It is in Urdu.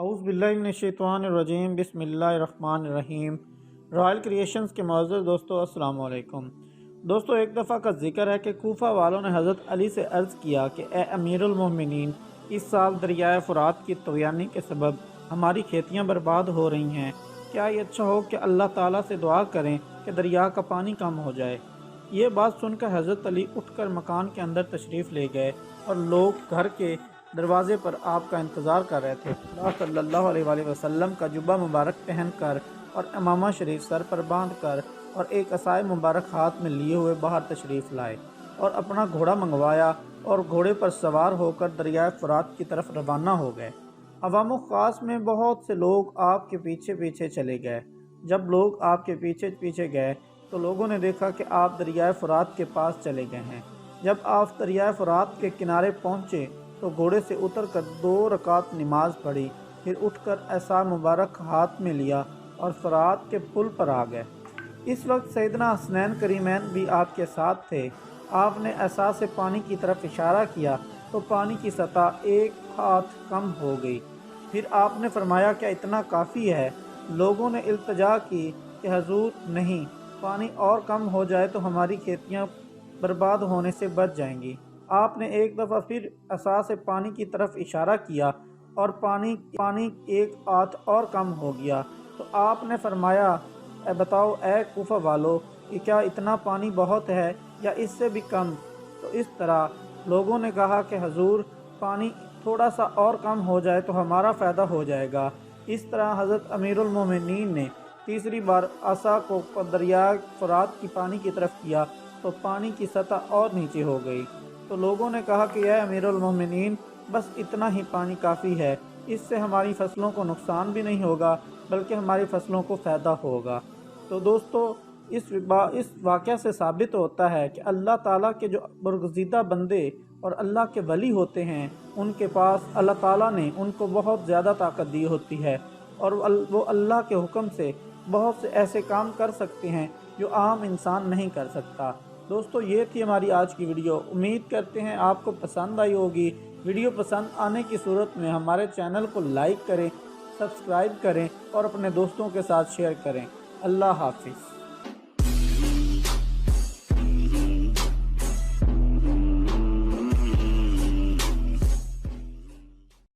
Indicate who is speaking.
Speaker 1: اعوذ باللہ من الشیطان الرجیم بسم اللہ الرحمن الرحیم۔ رائل کریشنز کے معزز دوستو السلام علیکم۔ دوستو ایک دفعہ کا ذکر ہے کہ کوفہ والوں نے حضرت علی سے عرض کیا کہ اے امیر المومنین، اس سال دریائے فرات کی طغیانی کے سبب ہماری کھیتیاں برباد ہو رہی ہیں، کیا یہ اچھا ہو کہ اللہ تعالیٰ سے دعا کریں کہ دریا کا پانی کم ہو جائے۔ یہ بات سن کر حضرت علی اٹھ کر مکان کے اندر تشریف لے گئے اور لوگ گھر کے دروازے پر آپ کا انتظار کر رہے تھے۔ اللہ صلی اللہ علیہ وآلہ وسلم کا جبہ مبارک پہن کر اور امامہ شریف سر پر باندھ کر اور ایک عصائے مبارک ہاتھ میں لیے ہوئے باہر تشریف لائے اور اپنا گھوڑا منگوایا اور گھوڑے پر سوار ہو کر دریائے فرات کی طرف روانہ ہو گئے۔ عوام و خاص میں بہت سے لوگ آپ کے پیچھے پیچھے چلے گئے۔ جب لوگ آپ کے پیچھے پیچھے گئے تو لوگوں نے دیکھا کہ آپ دریائے فرات کے پاس چلے گئے ہیں۔ جب آپ دریائے فرات کے کنارے پہنچے تو گھوڑے سے اتر کر 2 رکعت نماز پڑھی، پھر اٹھ کر عصا مبارک ہاتھ میں لیا اور فرات کے پل پر آ گئے۔ اس وقت سیدنا حسنین کریمین بھی آپ کے ساتھ تھے۔ آپ نے عصا سے پانی کی طرف اشارہ کیا تو پانی کی سطح 1 ہاتھ کم ہو گئی۔ پھر آپ نے فرمایا کہ اتنا کافی ہے۔ لوگوں نے التجا کی کہ حضور نہیں، پانی اور کم ہو جائے تو ہماری کھیتیاں برباد ہونے سے بچ جائیں گی۔ آپ نے ایک دفعہ پھر عصا سے پانی کی طرف اشارہ کیا اور پانی 1 ہاتھ اور کم ہو گیا تو آپ نے فرمایا بتاؤ اے کوفہ والو کہ کیا اتنا پانی بہت ہے یا اس سے بھی کم؟ تو اس طرح لوگوں نے کہا کہ حضور پانی تھوڑا سا اور کم ہو جائے تو ہمارا فائدہ ہو جائے گا۔ اس طرح حضرت امیر المومنین نے تیسری بار عصا کو دریائے فرات کی پانی کی طرف کیا تو پانی کی سطح اور نیچے ہو گئی۔ تو لوگوں نے کہا کہ اے امیر المومنین، بس اتنا ہی پانی کافی ہے، اس سے ہماری فصلوں کو نقصان بھی نہیں ہوگا بلکہ ہماری فصلوں کو فائدہ ہوگا۔ تو دوستو اس واقعہ سے ثابت ہوتا ہے کہ اللہ تعالیٰ کے جو برگزیدہ بندے اور اللہ کے ولی ہوتے ہیں، ان کے پاس اللہ تعالیٰ نے ان کو بہت زیادہ طاقت دی ہوتی ہے اور وہ اللہ کے حکم سے بہت سے ایسے کام کر سکتے ہیں جو عام انسان نہیں کر سکتا۔ دوستو یہ تھی ہماری آج کی ویڈیو، امید کرتے ہیں آپ کو پسند آئی ہوگی۔ ویڈیو پسند آنے کی صورت میں ہمارے چینل کو لائک کریں، سبسکرائب کریں اور اپنے دوستوں کے ساتھ شیئر کریں۔ اللہ حافظ۔